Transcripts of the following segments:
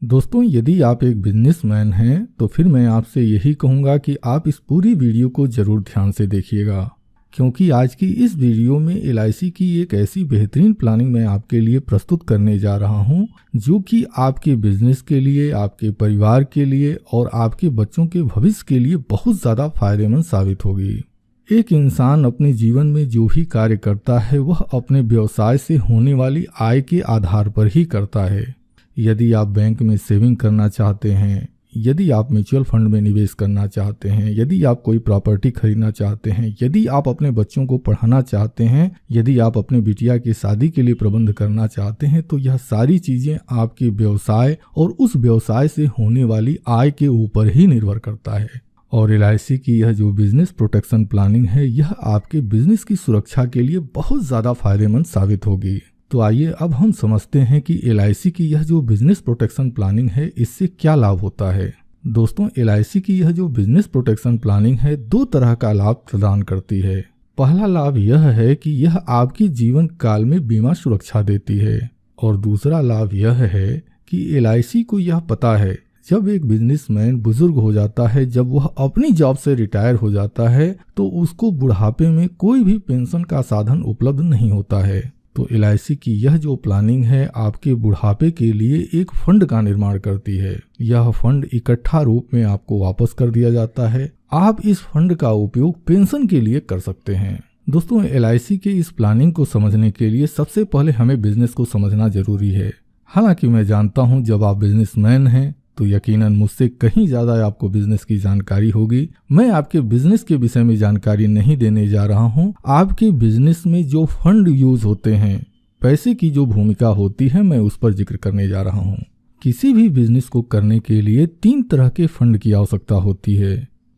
दोस्तों, यदि आप एक बिजनेसमैन हैं तो फिर मैं आपसे यही कहूँगा कि आप इस पूरी वीडियो को ज़रूर ध्यान से देखिएगा, क्योंकि आज की इस वीडियो में एलआईसी की एक ऐसी बेहतरीन प्लानिंग मैं आपके लिए प्रस्तुत करने जा रहा हूं, जो कि आपके बिजनेस के लिए, आपके परिवार के लिए और आपके बच्चों के भविष्य के लिए बहुत ज़्यादा फायदेमंद साबित होगी। एक इंसान अपने जीवन में जो भी कार्य करता है वह अपने व्यवसाय से होने वाली आय के आधार पर ही करता है। यदि आप बैंक में सेविंग करना चाहते हैं, यदि आप म्यूचुअल फंड में निवेश करना चाहते हैं, यदि आप कोई प्रॉपर्टी खरीदना चाहते हैं, यदि आप अपने बच्चों को पढ़ाना चाहते हैं, यदि आप अपने बिटिया की शादी के लिए प्रबंध करना चाहते हैं, तो यह सारी चीज़ें आपके व्यवसाय और उस व्यवसाय से होने वाली आय के ऊपर ही निर्भर करता है। और एलआईसी की यह जो बिजनेस प्रोटेक्शन प्लानिंग है, यह आपके बिजनेस की सुरक्षा के लिए बहुत ज़्यादा फायदेमंद साबित होगी। तो आइए अब हम समझते हैं कि एलआईसी की यह जो बिजनेस प्रोटेक्शन प्लानिंग है, इससे क्या लाभ होता है। दोस्तों, एलआईसी की यह जो बिजनेस प्रोटेक्शन प्लानिंग है, दो तरह का लाभ प्रदान करती है। पहला लाभ यह है कि यह आपके जीवन काल में बीमा सुरक्षा देती है, और दूसरा लाभ यह है कि एलआईसी को यह पता है जब एक बिजनेसमैन बुजुर्ग हो जाता है, जब वह अपनी जॉब से रिटायर हो जाता है, तो उसको बुढ़ापे में कोई भी पेंशन का साधन उपलब्ध नहीं होता है। तो एलआईसी की यह जो प्लानिंग है, आपके बुढ़ापे के लिए एक फंड का निर्माण करती है। यह फंड इकट्ठा रूप में आपको वापस कर दिया जाता है। आप इस फंड का उपयोग पेंशन के लिए कर सकते हैं। दोस्तों, एलआईसी के इस प्लानिंग को समझने के लिए सबसे पहले हमें बिजनेस को समझना जरूरी है। हालांकि मैं जानता हूं, जब आप बिजनेसमैन हैं तो यकीनन मुझसे कहीं ज़्यादा आपको बिजनेस की जानकारी होगी। मैं आपके बिजनेस के विषय में जानकारी नहीं देने जा रहा हूं। आपके बिजनेस में जो फंड यूज होते हैं, पैसे की जो भूमिका होती है, मैं उस पर जिक्र करने जा रहा हूं। किसी भी बिजनेस को करने के लिए 3 तरह के फंड की आवश्यकता होती है।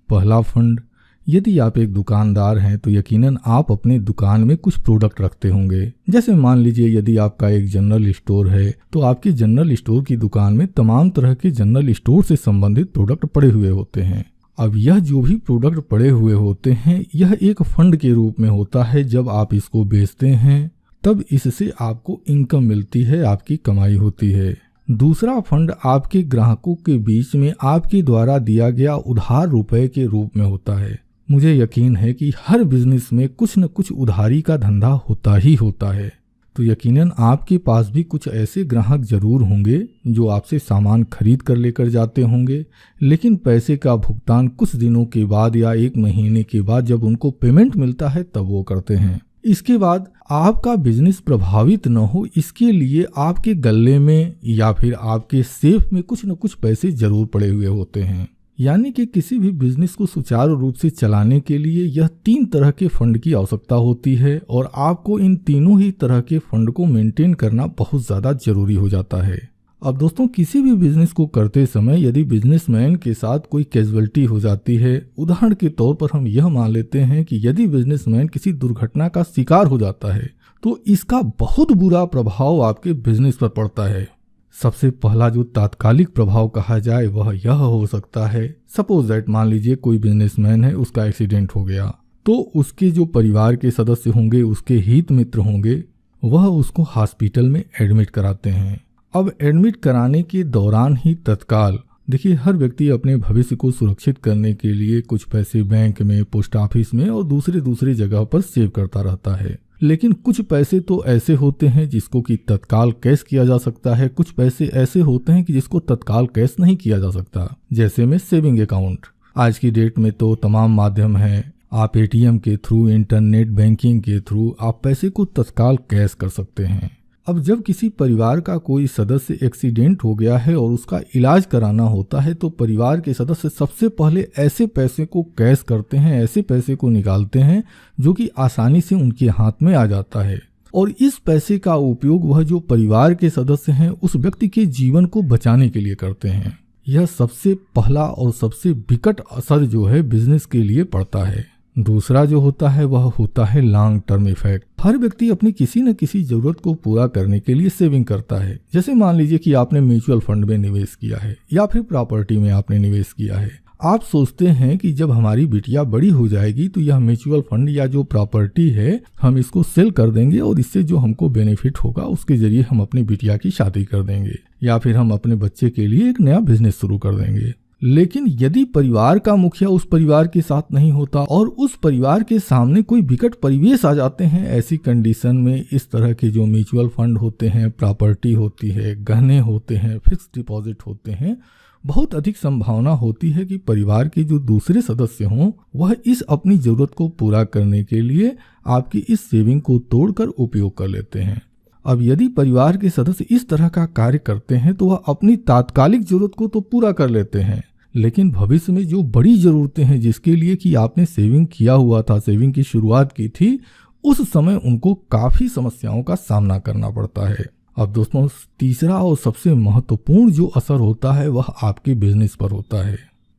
पहला फंड, यदि आप एक दुकानदार हैं तो यकीनन आप अपने दुकान में कुछ प्रोडक्ट रखते होंगे। जैसे मान लीजिए, यदि आपका एक जनरल स्टोर है तो आपकी जनरल स्टोर की दुकान में तमाम तरह के जनरल स्टोर से संबंधित प्रोडक्ट पड़े हुए होते हैं। अब यह जो भी प्रोडक्ट पड़े हुए होते हैं, यह एक फंड के रूप में होता है। जब आप इसको बेचते हैं तब इससे आपको इनकम मिलती है, आपकी कमाई होती है। दूसरा फंड आपके ग्राहकों के बीच में आपके द्वारा दिया गया उधार रुपए के रूप में होता है। मुझे यकीन है कि हर बिजनेस में कुछ न कुछ उधारी का धंधा होता ही होता है। तो यकीनन आपके पास भी कुछ ऐसे ग्राहक जरूर होंगे जो आपसे सामान खरीद कर लेकर जाते होंगे, लेकिन पैसे का भुगतान कुछ दिनों के बाद या 1 महीने के बाद जब उनको पेमेंट मिलता है तब वो करते हैं। इसके बाद आपका बिजनेस प्रभावित न हो, इसके लिए आपके गल्ले में या फिर आपके सेफ में कुछ न कुछ पैसे जरूर पड़े हुए होते हैं। यानी कि किसी भी बिजनेस को सुचारू रूप से चलाने के लिए यह 3 तरह के फंड की आवश्यकता होती है, और आपको इन तीनों ही तरह के फंड को मेंटेन करना बहुत ज़्यादा जरूरी हो जाता है। अब दोस्तों, किसी भी बिजनेस को करते समय यदि बिजनेसमैन के साथ कोई कैजुअलिटी हो जाती है, उदाहरण के तौर पर हम यह मान लेते हैं कि यदि बिजनेसमैन किसी दुर्घटना का शिकार हो जाता है, तो इसका बहुत बुरा प्रभाव आपके बिजनेस पर पड़ता है। सबसे पहला जो तात्कालिक प्रभाव कहा जाए वह यह हो सकता है, सपोज दैट मान लीजिए कोई बिजनेसमैन है, उसका एक्सीडेंट हो गया, तो उसके जो परिवार के सदस्य होंगे, उसके हित मित्र होंगे, वह उसको हॉस्पिटल में एडमिट कराते हैं। अब एडमिट कराने के दौरान ही तत्काल, देखिए, हर व्यक्ति अपने भविष्य को सुरक्षित करने के लिए कुछ पैसे बैंक में, पोस्ट ऑफिस में और दूसरी जगह पर सेव करता रहता है। लेकिन कुछ पैसे तो ऐसे होते हैं जिसको कि तत्काल कैश किया जा सकता है, कुछ पैसे ऐसे होते हैं कि जिसको तत्काल कैश नहीं किया जा सकता। जैसे में सेविंग अकाउंट, आज की डेट में तो तमाम माध्यम हैं, आप एटीएम के थ्रू, इंटरनेट बैंकिंग के थ्रू आप पैसे को तत्काल कैश कर सकते हैं। अब जब किसी परिवार का कोई सदस्य एक्सीडेंट हो गया है और उसका इलाज कराना होता है, तो परिवार के सदस्य सबसे पहले ऐसे पैसे को कैश करते हैं, ऐसे पैसे को निकालते हैं जो कि आसानी से उनके हाथ में आ जाता है, और इस पैसे का उपयोग वह जो परिवार के सदस्य हैं उस व्यक्ति के जीवन को बचाने के लिए करते हैं। यह सबसे पहला और सबसे विकट असर जो है बिजनेस के लिए पड़ता है। दूसरा जो होता है वह होता है लॉन्ग टर्म इफेक्ट। हर व्यक्ति अपनी किसी न किसी जरूरत को पूरा करने के लिए सेविंग करता है। जैसे मान लीजिए कि आपने म्यूचुअल फंड में निवेश किया है या फिर प्रॉपर्टी में आपने निवेश किया है। आप सोचते हैं कि जब हमारी बिटिया बड़ी हो जाएगी तो यह म्यूचुअल फंड या जो प्रॉपर्टी है हम इसको सेल कर देंगे और इससे जो हमको बेनिफिट होगा उसके जरिए हम अपनी बिटिया की शादी कर देंगे या फिर हम अपने बच्चे के लिए एक नया बिजनेस शुरू कर देंगे। लेकिन यदि परिवार का मुखिया उस परिवार के साथ नहीं होता और उस परिवार के सामने कोई विकट परिवेश आ जाते हैं, ऐसी कंडीशन में इस तरह के जो म्यूचुअल फंड होते हैं, प्रॉपर्टी होती है, गहने होते हैं, फिक्स डिपॉजिट होते हैं, बहुत अधिक संभावना होती है कि परिवार के जो दूसरे सदस्य हों वह इस अपनी जरूरत को पूरा करने के लिए आपकी इस सेविंग को तोड़कर उपयोग कर लेते हैं। अब यदि परिवार के सदस्य इस तरह का कार्य करते हैं तो वह अपनी तात्कालिक जरूरत को तो पूरा कर लेते हैं, लेकिन भविष्य में जो बड़ी जरूरतें हैं जिसके लिए कि आपने सेविंग किया हुआ था, सेविंग की शुरुआत की थी, उस समय उनको काफी समस्याओं का सामना करना पड़ता है। अब दोस्तों, तीसरा और सबसे महत्वपूर्ण जो असर होता है वह आपके बिजनेस पर होता है।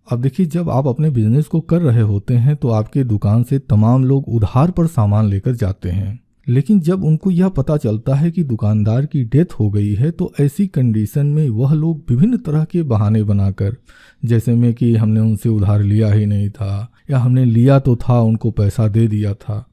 अब देखिए, जब आप अपने बिजनेस को कर रहे होते हैं तो आपके दुकान से तमाम लोग उधार पर सामान लेकर जाते हैं, लेकिन जब उनको यह पता चलता है कि दुकानदार की डेथ हो गई है तो ऐसी कंडीशन में वह लोग विभिन्न तरह के बहाने बनाकर, जैसे में कि हमने उनसे उधार लिया ही नहीं था या हमने लिया तो था उनको पैसा दे दिया था,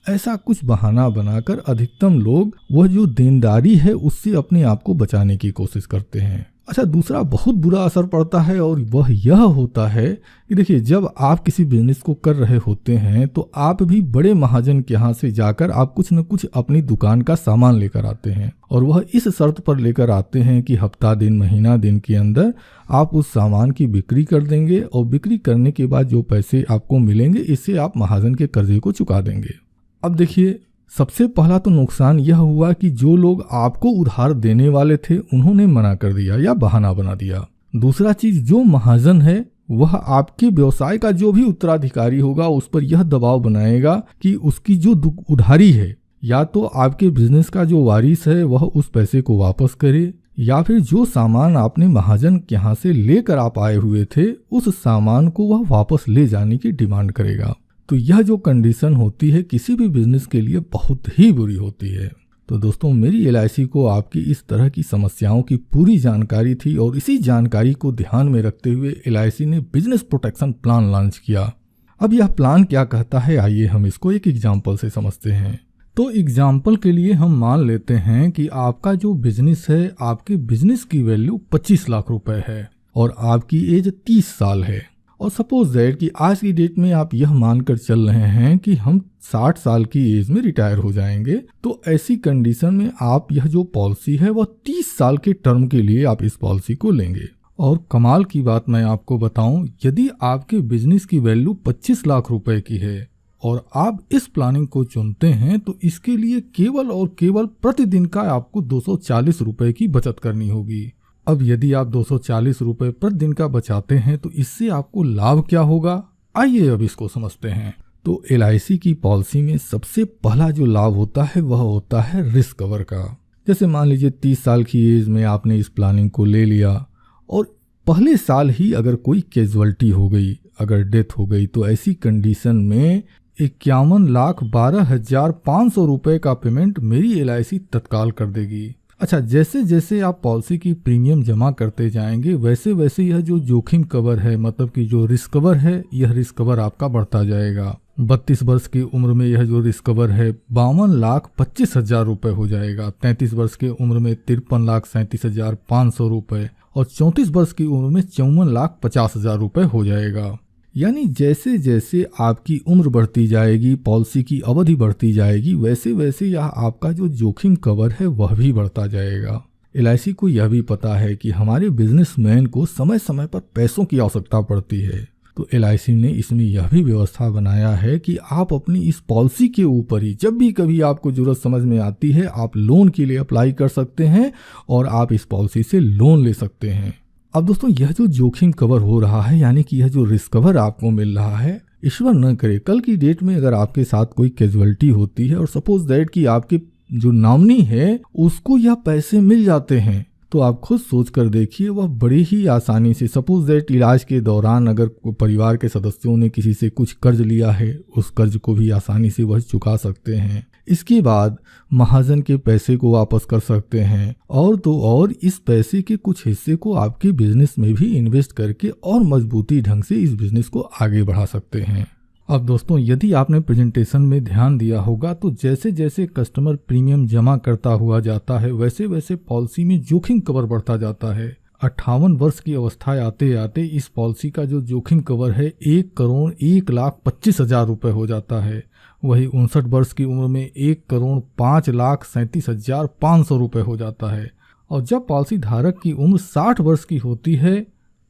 ऐसा कुछ बहाना बनाकर अधिकतम लोग वह जो देनदारी है उससे अपने आप को बचाने की कोशिश करते हैं। अच्छा, दूसरा बहुत बुरा असर पड़ता है और वह यह होता है कि देखिए, जब आप किसी बिजनेस को कर रहे होते हैं तो आप भी बड़े महाजन के यहाँ से जाकर आप कुछ न कुछ अपनी दुकान का सामान लेकर आते हैं और वह इस शर्त पर लेकर आते हैं कि हफ्ता दिन, महीना दिन के अंदर आप उस सामान की बिक्री कर देंगे और बिक्री करने के बाद जो पैसे आपको मिलेंगे इससे आप महाजन के कर्जे को चुका देंगे। अब देखिए, सबसे पहला तो नुकसान यह हुआ कि जो लोग आपको उधार देने वाले थे उन्होंने मना कर दिया या बहाना बना दिया। दूसरा चीज, जो महाजन है वह आपके व्यवसाय का जो भी उत्तराधिकारी होगा उस पर यह दबाव बनाएगा कि उसकी जो उधारी है या तो आपके बिजनेस का जो वारिस है वह उस पैसे को वापस करे या फिर जो सामान आपने महाजन के यहाँ से लेकर आप आए हुए थे उस सामान को वह वापस ले जाने की डिमांड करेगा। तो यह जो कंडीशन होती है किसी भी बिजनेस के लिए बहुत ही बुरी होती है। तो दोस्तों, मेरी LIC को आपकी इस तरह की समस्याओं की पूरी जानकारी थी और इसी जानकारी को ध्यान में रखते हुए LIC ने बिजनेस प्रोटेक्शन प्लान लॉन्च किया। अब यह प्लान क्या कहता है, आइए हम इसको एक एग्जाम्पल से समझते हैं। तो एग्जाम्पल के लिए हम मान लेते हैं कि आपका जो बिजनेस है, आपके बिजनेस की वैल्यू 25 लाख रुपए है और आपकी एज 30 साल है और सपोज दैट कि आज की डेट में आप यह मानकर चल रहे हैं कि हम 60 साल की एज में रिटायर हो जाएंगे। तो ऐसी कंडीशन में आप यह जो पॉलिसी है वह 30 साल के टर्म के लिए आप इस पॉलिसी को लेंगे। और कमाल की बात मैं आपको बताऊं, यदि आपके बिजनेस की वैल्यू 25 लाख रुपए की है और आप इस प्लानिंग को चुनते हैं तो इसके लिए केवल और केवल प्रतिदिन का आपको 240 रुपए की बचत करनी होगी। अब यदि आप 240 रुपए प्रतिदिन का बचाते हैं तो इससे आपको लाभ क्या होगा, आइए अब इसको समझते हैं। तो LIC की पॉलिसी में सबसे पहला जो लाभ होता है वह होता है रिस्क कवर का। जैसे मान लीजिए 30 साल की एज में आपने इस प्लानिंग को ले लिया और पहले साल ही अगर कोई कैजुअलिटी हो गई, अगर डेथ हो गई, तो ऐसी कंडीशन में 51,12,500 रुपए का पेमेंट मेरी LIC तत्काल कर देगी। अच्छा, जैसे जैसे आप पॉलिसी की प्रीमियम जमा करते जाएंगे वैसे वैसे यह जो जोखिम कवर है, मतलब कि जो रिस्क कवर है, यह रिस्क कवर आपका बढ़ता जाएगा। 32 वर्ष की उम्र में यह जो रिस्क कवर है 52,25,000 रुपए हो जाएगा। 33 वर्ष की उम्र में 53,37,500 रुपए और 34 वर्ष की उम्र में 54,50,000 रुपए हो जाएगा। यानी जैसे जैसे आपकी उम्र बढ़ती जाएगी, पॉलिसी की अवधि बढ़ती जाएगी, वैसे वैसे यह आपका जो जोखिम कवर है वह भी बढ़ता जाएगा। LIC को यह भी पता है कि हमारे बिजनेसमैन को समय समय पर पैसों की आवश्यकता पड़ती है, तो LIC ने इसमें यह भी व्यवस्था बनाया है कि आप अपनी इस पॉलिसी के ऊपर ही जब भी कभी आपको जरूरत समझ में आती है आप लोन के लिए अप्लाई कर सकते हैं और आप इस पॉलिसी से लोन ले सकते हैं। अब दोस्तों, यह जो जोखिम कवर हो रहा है, यानी कि यह जो रिस्क कवर आपको मिल रहा है, ईश्वर न करे कल की डेट में अगर आपके साथ कोई कैजुअलिटी होती है और सपोज दैट कि आपके जो नॉमिनी है उसको यह पैसे मिल जाते हैं, तो आप खुद सोच कर देखिए वह बड़ी ही आसानी से, सपोज दैट इलाज के दौरान अगर परिवार के सदस्यों ने किसी से कुछ कर्ज लिया है उस कर्ज को भी आसानी से वह चुका सकते हैं। इसके बाद महाजन के पैसे को वापस कर सकते हैं और तो और इस पैसे के कुछ हिस्से को आपके बिजनेस में भी इन्वेस्ट करके और मजबूती ढंग से इस बिजनेस को आगे बढ़ा सकते हैं। अब दोस्तों, यदि आपने प्रेजेंटेशन में ध्यान दिया होगा तो जैसे जैसे कस्टमर प्रीमियम जमा करता हुआ जाता है वैसे वैसे पॉलिसी में जोखिम कवर बढ़ता जाता है। 58 वर्ष की अवस्था आते आते इस पॉलिसी का जो जोखिम कवर है 1,01,25,000 रुपये हो जाता है। वही 59 वर्ष की उम्र में 1,05,37,500 रुपये हो जाता है। और जब पॉलिसी धारक की उम्र 60 वर्ष की होती है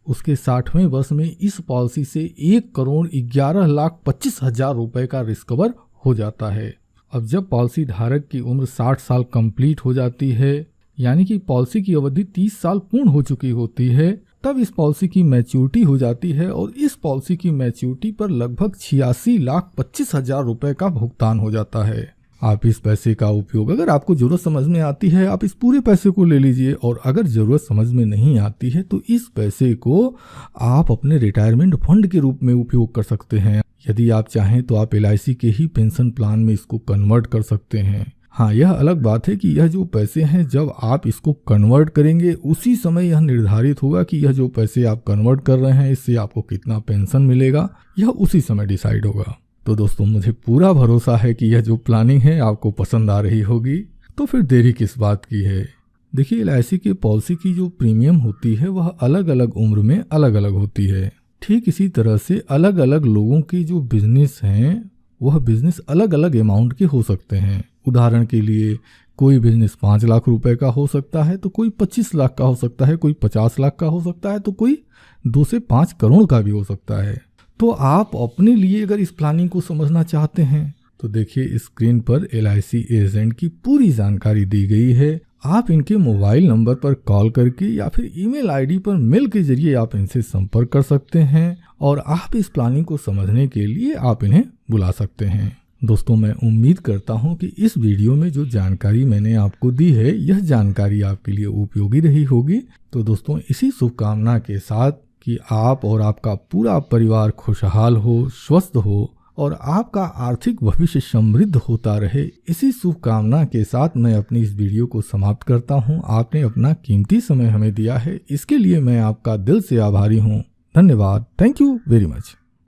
उसके 60वें वर्ष में इस पॉलिसी से 1,11,25,000 रुपये का रिस्क कवर हो जाता है। अब जब पॉलिसी धारक की उम्र 60 साल कंप्लीट हो जाती है यानी कि पॉलिसी की अवधि 30 साल पूर्ण हो चुकी होती है, तब इस पॉलिसी की मैच्योरिटी हो जाती है और इस पॉलिसी की मैच्योरिटी पर लगभग 86,25,000 रुपये का भुगतान हो जाता है। आप इस पैसे का उपयोग अगर आपको जरूरत समझ में आती है आप इस पूरे पैसे को ले लीजिए, और अगर जरूरत समझ में नहीं आती है तो इस पैसे को आप अपने रिटायरमेंट फंड के रूप में उपयोग कर सकते हैं। यदि आप चाहें तो आप LIC के ही पेंशन प्लान में इसको कन्वर्ट कर सकते हैं। हाँ, यह अलग बात है कि यह जो पैसे हैं जब आप इसको कन्वर्ट करेंगे उसी समय यह निर्धारित होगा कि यह जो पैसे आप कन्वर्ट कर रहे हैं इससे आपको कितना पेंशन मिलेगा, यह उसी समय डिसाइड होगा। तो दोस्तों, मुझे पूरा भरोसा है कि यह जो प्लानिंग है आपको पसंद आ रही होगी, तो फिर देरी किस बात की है। देखिए, LIC के पॉलिसी की जो प्रीमियम होती है वह अलग अलग उम्र में अलग अलग होती है। ठीक इसी तरह से अलग अलग लोगों के जो बिजनेस हैं वह बिजनेस अलग अलग अमाउंट के हो सकते हैं। उदाहरण के लिए कोई बिजनेस 5 लाख रुपए का हो सकता है तो कोई 25 लाख का हो सकता है, कोई 50 लाख का हो सकता है तो कोई 2 से 5 करोड़ का भी हो सकता है। तो आप अपने लिए अगर इस प्लानिंग को समझना चाहते हैं तो देखिए स्क्रीन पर LIC एजेंट की पूरी जानकारी दी गई है। आप इनके मोबाइल नंबर पर कॉल करके या फिर ईमेल आईडी पर मेल के जरिए आप इनसे संपर्क कर सकते हैं और आप इस प्लानिंग को समझने के लिए आप इन्हें बुला सकते हैं। दोस्तों, मैं उम्मीद करता हूं कि इस वीडियो में जो जानकारी मैंने आपको दी है यह जानकारी आपके लिए उपयोगी रही होगी। तो दोस्तों, इसी शुभकामना के साथ कि आप और आपका पूरा परिवार खुशहाल हो, स्वस्थ हो और आपका आर्थिक भविष्य समृद्ध होता रहे, इसी शुभकामना के साथ मैं अपनी इस वीडियो को समाप्त करता हूं। आपने अपना कीमती समय हमें दिया है, इसके लिए मैं आपका दिल से आभारी हूं। धन्यवाद। Thank you very much.